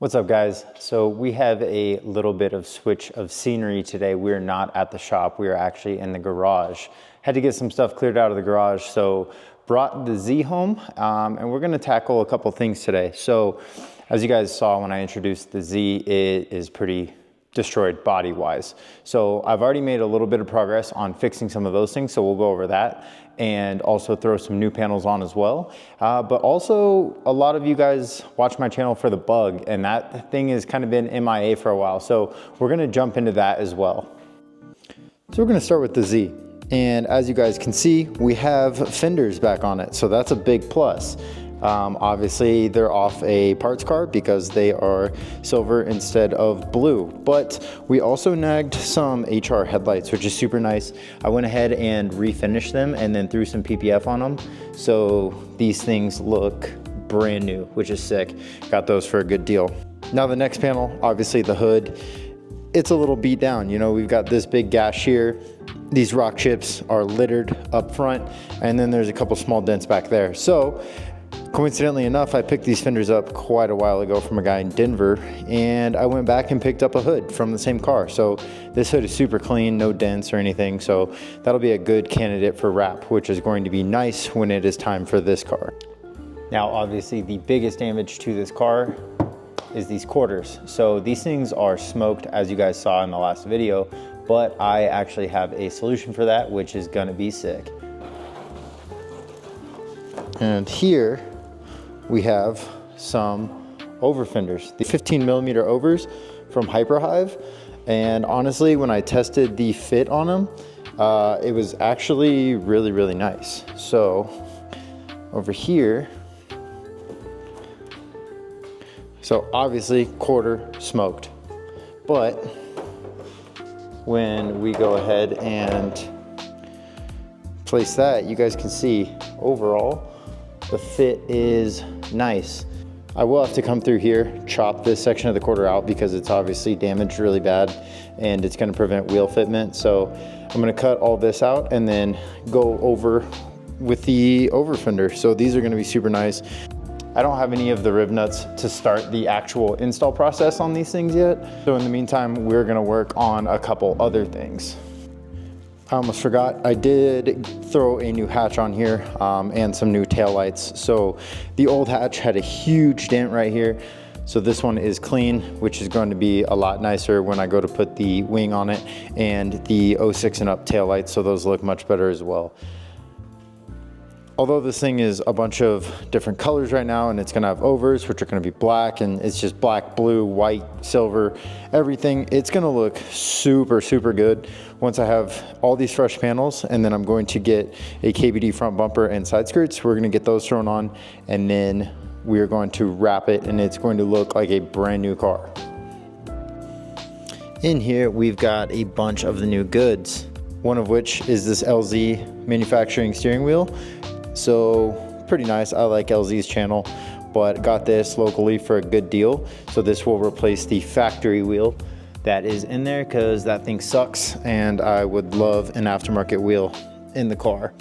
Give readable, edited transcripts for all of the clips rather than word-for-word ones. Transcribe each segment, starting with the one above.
What's up, guys? So we have a little bit of switch of scenery today. We're not at the shop. We are actually in the garage. Had to get some stuff cleared out of the garage, so brought the Z home, and we're gonna tackle a couple things today. So as you guys saw when I introduced the Z, it is pretty destroyed body-wise. So I've already made a little bit of progress on fixing some of those things, so we'll go over that and also throw some new panels on as well. But also, a lot of you guys watch my channel for the bug, and that thing has kind of been MIA for a while, so we're gonna jump into that as well. So we're gonna start with the Z. And as you guys can see, we have fenders back on it, so that's a big plus. Obviously they're off a parts card because they are silver instead of blue, but we also nagged some HR headlights, which is super nice. I went ahead and refinished them and then threw some PPF on them. So these things look brand new, which is sick. Got those for a good deal. Now the next panel, obviously the hood, it's a little beat down. You know, we've got this big gash here. These rock chips are littered up front, and then there's a couple small dents back there. So coincidentally enough, I picked these fenders up quite a while ago from a guy in Denver, and I went back and picked up a hood from the same car. So this hood is super clean, no dents or anything. So that'll be a good candidate for wrap, which is going to be nice when it is time for this car. Now, obviously the biggest damage to this car is these quarters. So these things are smoked, as you guys saw in the last video, but I actually have a solution for that, which is gonna be sick. And here we have some over fenders, the 15mm overs from Hyperhive. And honestly, when I tested the fit on them, it was actually really, really nice. So over here, so obviously quarter smoked, but when we go ahead and place that, you guys can see overall the fit is nice. I will have to come through here, chop this section of the quarter out because it's obviously damaged really bad and it's gonna prevent wheel fitment. So I'm gonna cut all this out and then go over with the over fender. So these are gonna be super nice. I don't have any of the rib nuts to start the actual install process on these things yet. So in the meantime, we're gonna work on a couple other things. I almost forgot, I did throw a new hatch on here and some new tail lights. So the old hatch had a huge dent right here. So this one is clean, which is going to be a lot nicer when I go to put the wing on it, and the 06 and up tail lights, so those look much better as well. Although this thing is a bunch of different colors right now, and it's gonna have overs, which are gonna be black, and it's just black, blue, white, silver, everything. It's gonna look super, super good once I have all these fresh panels, and then I'm going to get a KBD front bumper and side skirts. We're gonna get those thrown on, and then we are going to wrap it, and it's going to look like a brand new car. In here, we've got a bunch of the new goods, one of which is this LZ manufacturing steering wheel. So pretty nice. I like LZ's channel, but got this locally for a good deal. So this will replace the factory wheel that is in there because that thing sucks, and I would love an aftermarket wheel in the car.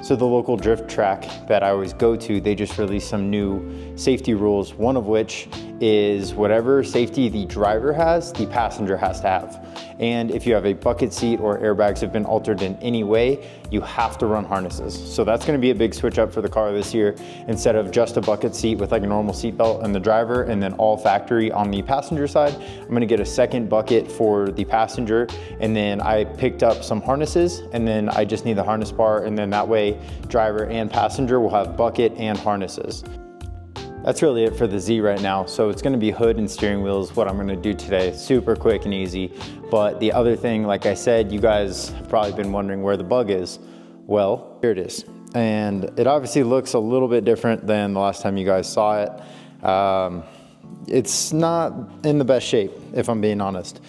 So the local drift track that I always go to, they just released some new safety rules, one of which is whatever safety the driver has, the passenger has to have. And if you have a bucket seat or airbags have been altered in any way, you have to run harnesses. So that's gonna be a big switch up for the car this year. Instead of just a bucket seat with like a normal seat belt and the driver, and then all factory on the passenger side, I'm gonna get a second bucket for the passenger. And then I picked up some harnesses, and then I just need the harness bar, and then that way driver and passenger will have bucket and harnesses. That's really it for the Z right now. So it's gonna be hood and steering wheels, what I'm gonna do today. Super quick and easy. But the other thing, like I said, you guys have probably been wondering where the bug is. Well, here it is. And it obviously looks a little bit different than the last time you guys saw it. It's not in the best shape, if I'm being honest.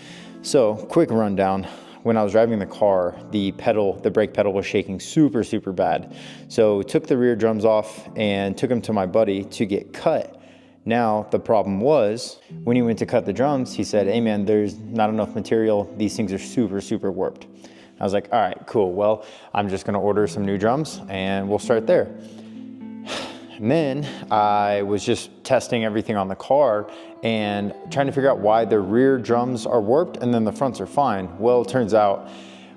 So quick rundown. When I was driving the car, the brake pedal was shaking super, super bad. So took the rear drums off and took them to my buddy to get cut. Now, the problem was, when he went to cut the drums, he said, hey man, there's not enough material. These things are super, super warped. I was like, all right, cool. Well, I'm just gonna order some new drums and we'll start there. And then I was just testing everything on the car and trying to figure out why the rear drums are warped and then the fronts are fine. Well, it turns out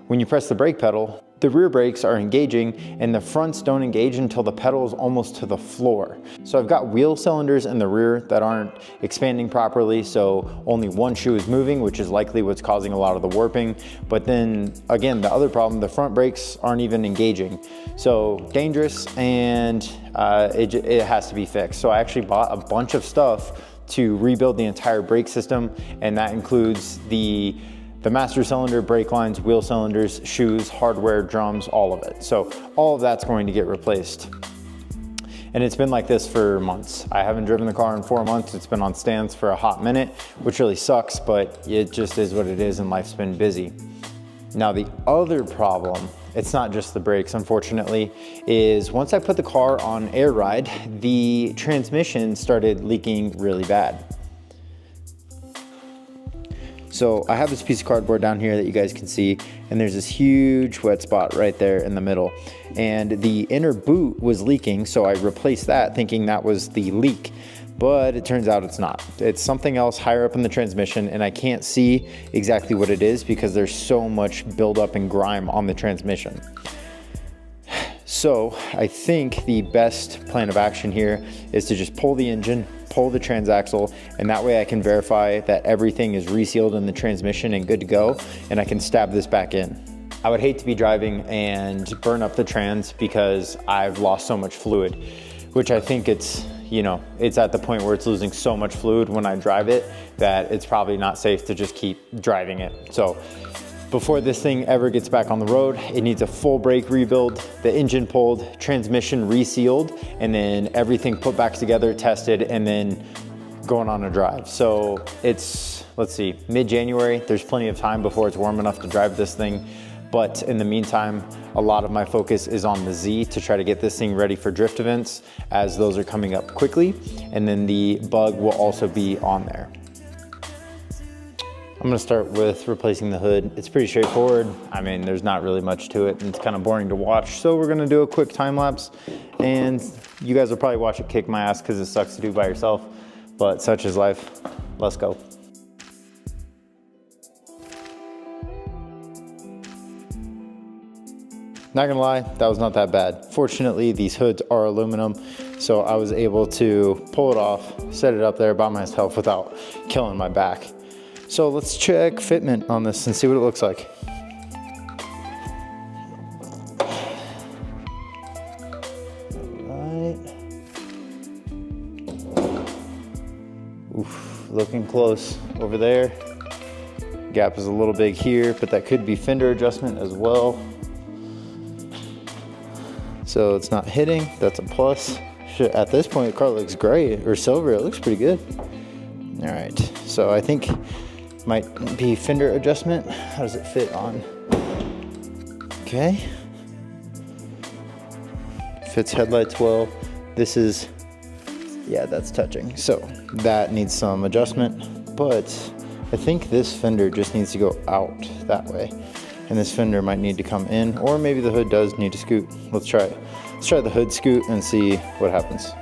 when you press the brake pedal, the rear brakes are engaging and the fronts don't engage until the pedal is almost to the floor. So I've got wheel cylinders in the rear that aren't expanding properly, so only one shoe is moving, which is likely what's causing a lot of the warping. But then again, the other problem, the front brakes aren't even engaging. So dangerous, and it has to be fixed. So I actually bought a bunch of stuff to rebuild the entire brake system, and that includes the master cylinder, brake lines, wheel cylinders, shoes, hardware, drums, all of it. So all of that's going to get replaced. And it's been like this for months. I haven't driven the car in 4 months. It's been on stands for a hot minute, which really sucks, but it just is what it is and life's been busy. Now the other problem, it's not just the brakes, unfortunately, is once I put the car on air ride, the transmission started leaking really bad. So I have this piece of cardboard down here that you guys can see, and there's this huge wet spot right there in the middle. And the inner boot was leaking, so I replaced that thinking that was the leak. But it turns out it's not. It's something else higher up in the transmission, and I can't see exactly what it is because there's so much buildup and grime on the transmission. So I think the best plan of action here is to just pull the engine, pull the transaxle, and that way I can verify that everything is resealed in the transmission and good to go, and I can stab this back in. I would hate to be driving and burn up the trans because I've lost so much fluid, which I think it's at the point where it's losing so much fluid when I drive it that it's probably not safe to just keep driving it. So before this thing ever gets back on the road, it needs a full brake rebuild, the engine pulled, transmission resealed, and then everything put back together, tested, and then going on a drive. So it's, let's see, mid-January. There's plenty of time before it's warm enough to drive this thing. But in the meantime, a lot of my focus is on the Z to try to get this thing ready for drift events as those are coming up quickly. And then the Bug will also be on there. I'm gonna start with replacing the hood. It's pretty straightforward. I mean, there's not really much to it and it's kind of boring to watch. So we're gonna do a quick time lapse and you guys will probably watch it kick my ass because it sucks to do by yourself, but such is life. Let's go. Not gonna lie, that was not that bad. Fortunately, these hoods are aluminum, so I was able to pull it off, set it up there by myself without killing my back. So let's check fitment on this and see what it looks like. All right. Oof, looking close over there. Gap is a little big here, but that could be fender adjustment as well. So it's not hitting, that's a plus. At this point, the car looks gray or silver, it looks pretty good. All right, so I think might be fender adjustment. How does it fit on? Okay. Fits headlights well. This is, yeah, that's touching. So that needs some adjustment, but I think this fender just needs to go out that way. And this fender might need to come in, or maybe the hood does need to scoot. Let's try it. Let's try the hood scoot and see what happens.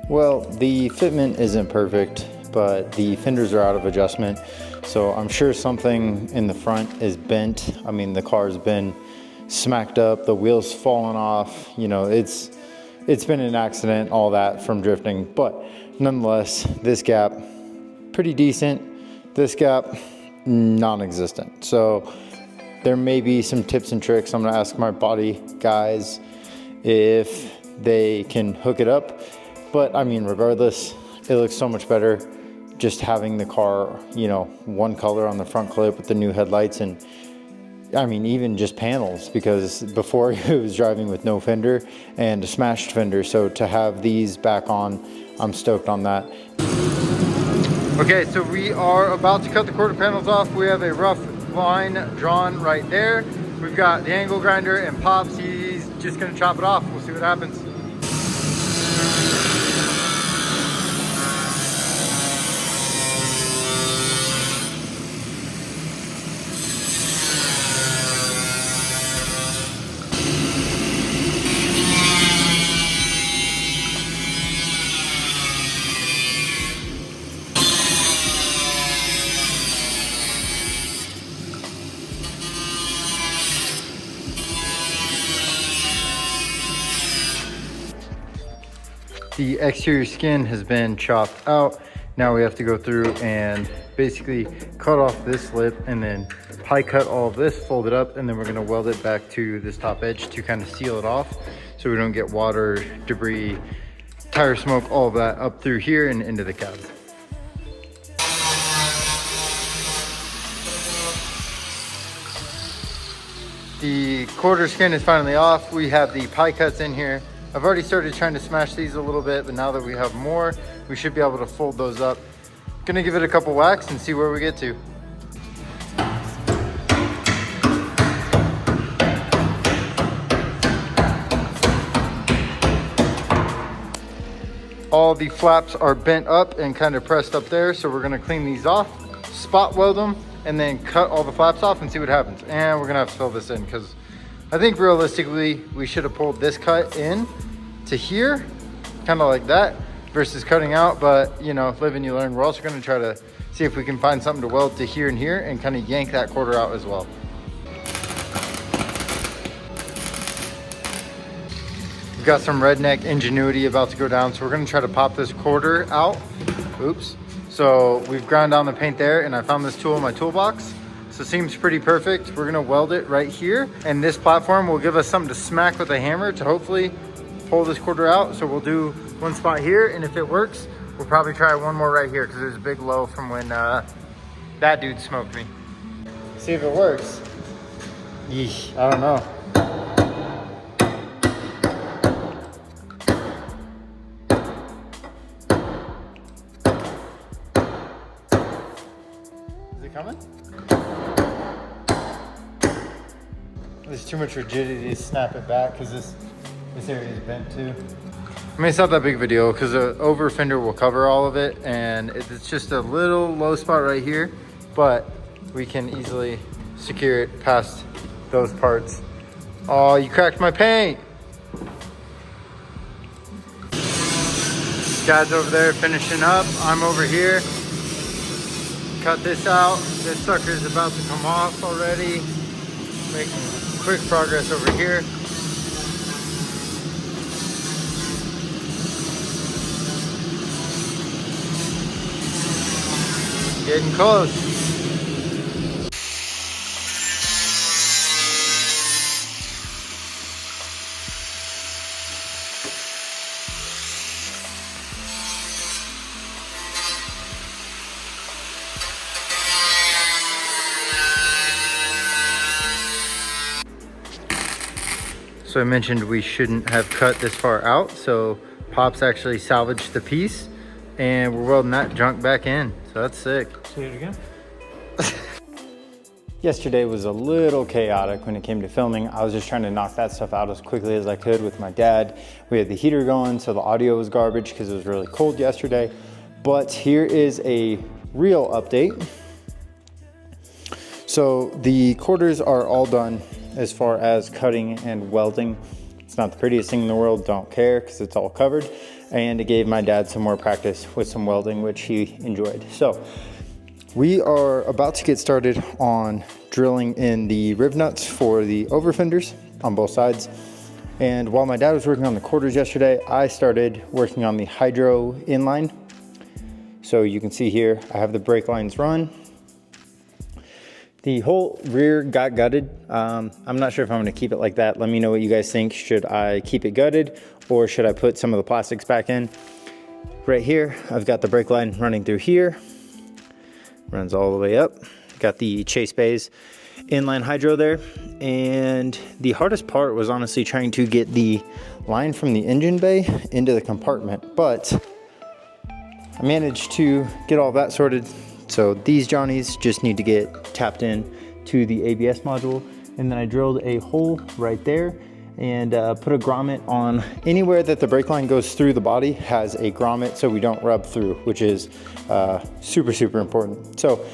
Well, the fitment isn't perfect, but the fenders are out of adjustment. So I'm sure something in the front is bent. I mean, the car's been smacked up, the wheels fallen off. You know, it's been an accident, all that from drifting. But nonetheless, this gap, pretty decent. This gap, non-existent. So there may be some tips and tricks. I'm gonna ask my body guys if they can hook it up. But I mean, regardless, it looks so much better just having the car, you know, one color on the front clip with the new headlights, and I mean, even just panels, because before it was driving with no fender and a smashed fender. So to have these back on, I'm stoked on that. Okay, so we are about to cut the quarter panels off. We have a rough line drawn right there. We've got the angle grinder and Pops. He's just gonna chop it off. We'll see what happens. The exterior skin has been chopped out. Now we have to go through and basically cut off this lip and then high cut all of this, fold it up, and then we're gonna weld it back to this top edge to kind of seal it off so we don't get water, debris, tire smoke, all of that up through here and into the cab. The quarter skin is finally off. We have the pie cuts in here. I've already started trying to smash these a little bit, but now that we have more, we should be able to fold those up. Gonna give it a couple whacks and see where we get to. All the flaps are bent up and kind of pressed up there, so we're gonna clean these off, spot weld them, and then cut all the flaps off and see what happens. And we're gonna have to fill this in because I think realistically we should have pulled this cut in to here, kind of like that, versus cutting out. But you know, live and you learn. We're also gonna try to see if we can find something to weld to here and here and kind of yank that quarter out as well. We've got some redneck ingenuity about to go down, so we're gonna try to pop this quarter out. Oops. So we've ground down the paint there, and I found this tool in my toolbox. So it seems pretty perfect. We're gonna weld it right here, and this platform will give us something to smack with a hammer to hopefully pull this quarter out. So we'll do one spot here, and if it works, we'll probably try one more right here because there's a big low from when that dude smoked me. See if it works. Yeesh, I don't know. Coming? There's too much rigidity to snap it back because this area is bent too. I mean, it's not that big of a deal because the over fender will cover all of it, and it's just a little low spot right here, but we can easily secure it past those parts. Oh, you cracked my paint. Guys over there finishing up. I'm over here. Cut this out. This sucker is about to come off already. Making quick progress over here. Getting close. So I mentioned we shouldn't have cut this far out, so Pop's actually salvaged the piece and we're welding that junk back in. So that's sick. Say it again. Yesterday was a little chaotic when it came to filming. I was just trying to knock that stuff out as quickly as I could with my dad. We had the heater going, so the audio was garbage because it was really cold yesterday. But here is a real update. So the quarters are all done as far as cutting and welding. It's not the prettiest thing in the world, don't care because it's all covered. And it gave my dad some more practice with some welding, which he enjoyed. So we are about to get started on drilling in the rib nuts for the over fenders on both sides. And while my dad was working on the quarters yesterday, I started working on the hydro inline. So you can see here, I have the brake lines run. The whole rear got gutted. I'm not sure if I'm gonna keep it like that. Let me know what you guys think. Should I keep it gutted or should I put some of the plastics back in? Right here, I've got the brake line running through here. Runs all the way up. Got the Chase Bays inline hydro there. And the hardest part was honestly trying to get the line from the engine bay into the compartment, but I managed to get all that sorted. So these Johnnies just need to get tapped in to the ABS module. And then I drilled a hole right there and put a grommet on anywhere that the brake line goes through the body has a grommet so we don't rub through, which is super, super important. So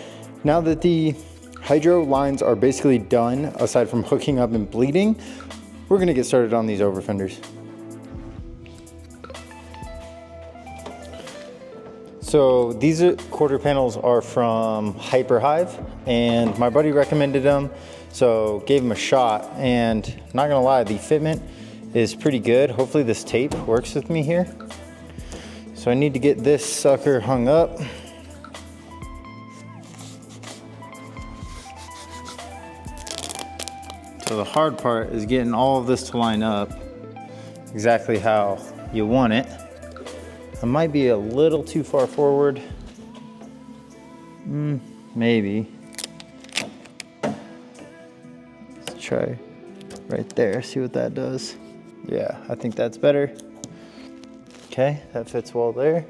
now that the hydro lines are basically done, aside from hooking up and bleeding, we're gonna get started on these over fenders. So these quarter panels are from Hyper Hive and my buddy recommended them, so gave them a shot, and not gonna lie, the fitment is pretty good. Hopefully this tape works with me here. So I need to get this sucker hung up. So the hard part is getting all of this to line up exactly how you want it. I might be a little too far forward. Maybe. Let's try right there, see what that does. Yeah, I think that's better. Okay, that fits well there.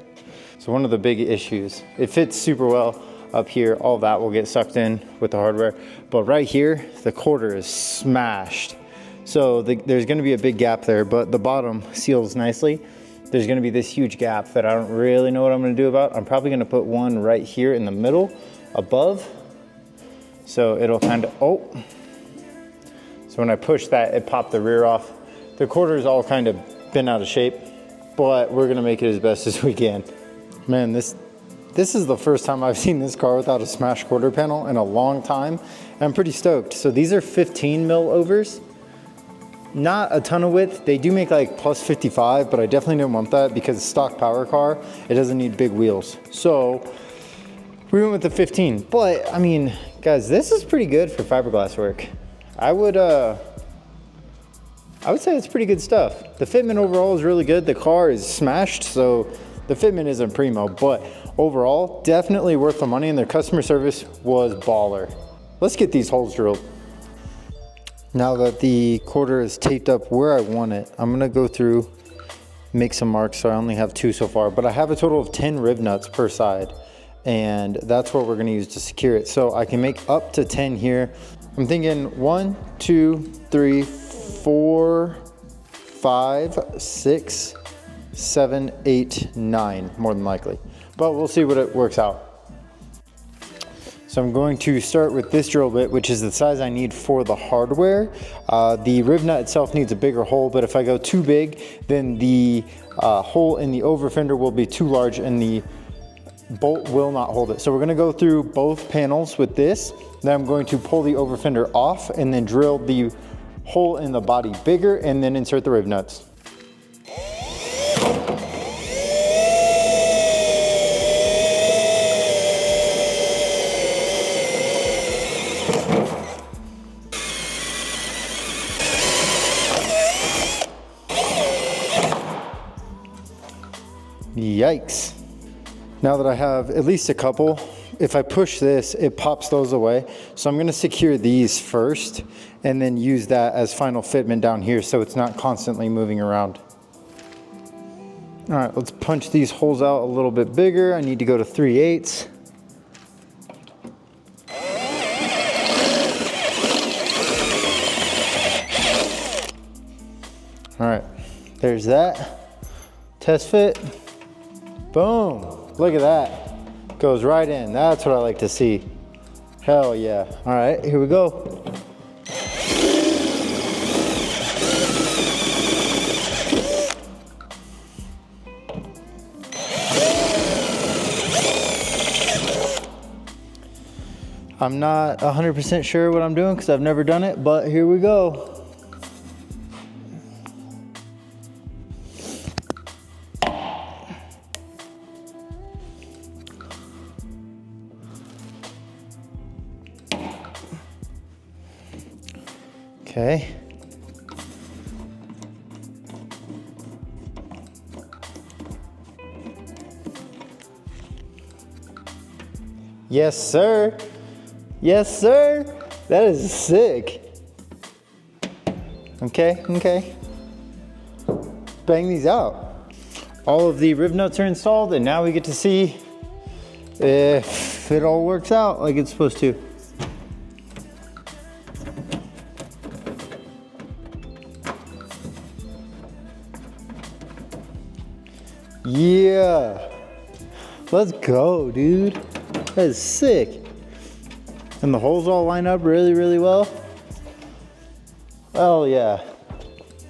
So one of the big issues, it fits super well up here, all that will get sucked in with the hardware. But right here, the quarter is smashed. So there's gonna be a big gap there, but the bottom seals nicely. There's gonna be this huge gap that I don't really know what I'm gonna do about. I'm probably gonna put one right here in the middle, above. So it'll kind of, So when I push that, it popped the rear off. The quarter's all kind of been out of shape, but we're gonna make it as best as we can. Man, this is the first time I've seen this car without a smashed quarter panel in a long time. I'm pretty stoked. So these are 15 mil overs. Not a ton of width. They do make like plus 55, but I definitely didn't want that because it's a stock power car. It doesn't need big wheels. So we went with the 15. But I mean, guys, this is pretty good for fiberglass work. I would say it's pretty good stuff. The fitment overall is really good. The car is smashed, so the fitment isn't primo, but overall, definitely worth the money, and their customer service was baller. Let's get these holes drilled. Now that the quarter is taped up where I want it, I'm gonna go through, make some marks. So I only have 2 so far, but I have a total of 10 rib nuts per side, and that's what we're gonna use to secure it. So I can make up to 10 here. I'm thinking 1, 2, 3, 4, 5, 6, 7, 8, 9, more than likely. But we'll see what it works out. So I'm going to start with this drill bit, which is the size I need for the hardware. The rib nut itself needs a bigger hole, but if I go too big, then the hole in the over fender will be too large and the bolt will not hold it. So we're gonna go through both panels with this. Then I'm going to pull the over fender off and then drill the hole in the body bigger and then insert the rib nuts. Yikes. Now that I have at least a couple, if I push this, it pops those away. So I'm gonna secure these first and then use that as final fitment down here so it's not constantly moving around. All right, let's punch these holes out a little bit bigger. I need to go to 3/8. All right, there's that. Test fit. Boom, look at that. Goes right in, that's what I like to see. Hell yeah. All right, here we go. I'm not 100% sure what I'm doing because I've never done it, but here we go. Okay. Yes, sir. Yes, sir. That is sick. Okay, okay. Bang these out. All of the rib nuts are installed, and now we get to see if it all works out like it's supposed to. Yeah, let's go, dude. That is sick. And the holes all line up really, really well. Oh yeah,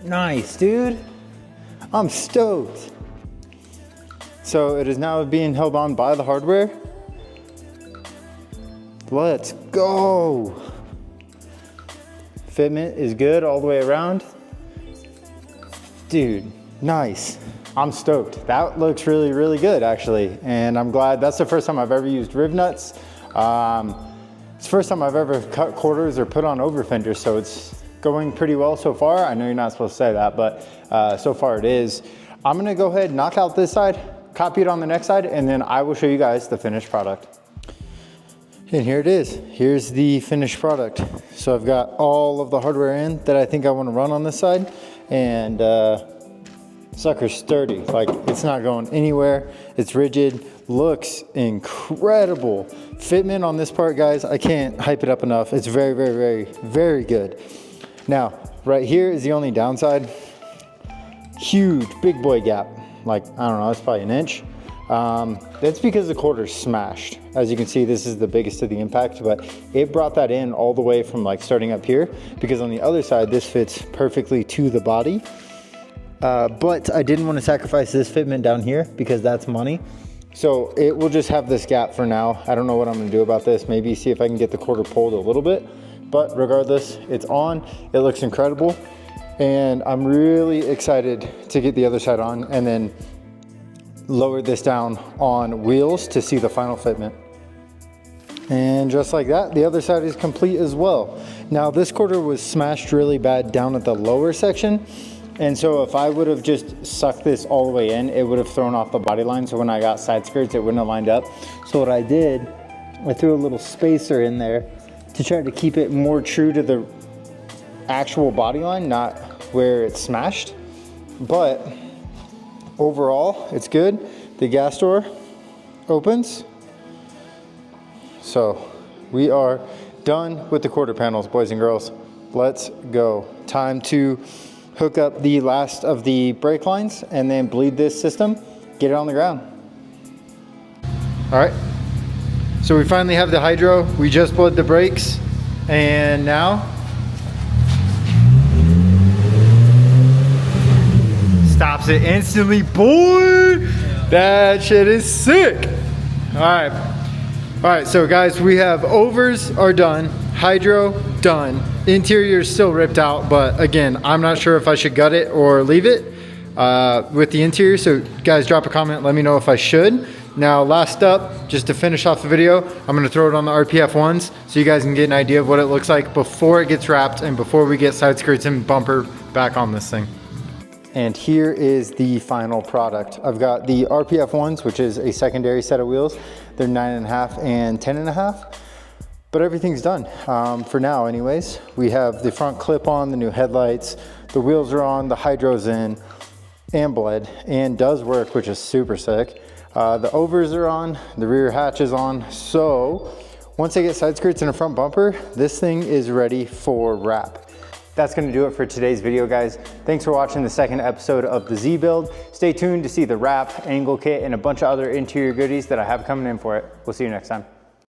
nice, dude. I'm stoked. So it is now being held on by the hardware. Let's go. Fitment is good all the way around. Dude, nice. I'm stoked. That looks really, really good actually. And I'm glad that's the first time I've ever used riv nuts. It's the first time I've ever cut quarters or put on over fenders, so it's going pretty well so far. I know you're not supposed to say that, but so far it is. I'm gonna go ahead, knock out this side, copy it on the next side, and then I will show you guys the finished product. And here it is. Here's the finished product. So I've got all of the hardware in that I think I want to run on this side, and sucker's sturdy. Like, it's not going anywhere. It's rigid, looks incredible. Fitment on this part, guys, I can't hype it up enough. It's very, very, very, very good. Now, right here is the only downside. Huge, big boy gap. Like, I don't know, it's probably an inch. That's because the quarter's smashed. As you can see, this is the biggest of the impact, but it brought that in all the way from like starting up here, because on the other side, this fits perfectly to the body. But I didn't want to sacrifice this fitment down here because that's money. So it will just have this gap for now. I don't know what I'm gonna do about this. Maybe see if I can get the quarter pulled a little bit, but regardless, it's on. It looks incredible. And I'm really excited to get the other side on and then lower this down on wheels to see the final fitment. And just like that, the other side is complete as well. Now this quarter was smashed really bad down at the lower section. And so if I would have just sucked this all the way in, it would have thrown off the body line. So when I got side skirts, it wouldn't have lined up. So what I did, I threw a little spacer in there to try to keep it more true to the actual body line, not where it's smashed. But overall, it's good. The gas door opens. So we are done with the quarter panels, boys and girls. Let's go. Time to hook up the last of the brake lines and then bleed this system, get it on the ground. All right, so we finally have the hydro. We just bled the brakes, and now stops it instantly, boy. That shit is sick. All right, so guys, we have overs are done, hydro done, interior is still ripped out, but again, I'm not sure if I should gut it or leave it with the interior. So guys, drop a comment, let me know if I should. Now last up, just to finish off the video, I'm gonna throw it on the RPF ones so you guys can get an idea of what it looks like before it gets wrapped and before we get side skirts and bumper back on this thing. And here is the final product. I've got the RPF ones, which is a secondary set of wheels. They're 9.5 and 10.5, but everything's done for now anyways. We have the front clip on, the new headlights, the wheels are on, the hydro's in and bled and does work, which is super sick. The overs are on, the rear hatch is on. So once I get side skirts and a front bumper, this thing is ready for wrap. That's gonna do it for today's video, guys. Thanks for watching the second episode of the Z build. Stay tuned to see the wrap, angle kit, and a bunch of other interior goodies that I have coming in for it. We'll see you next time.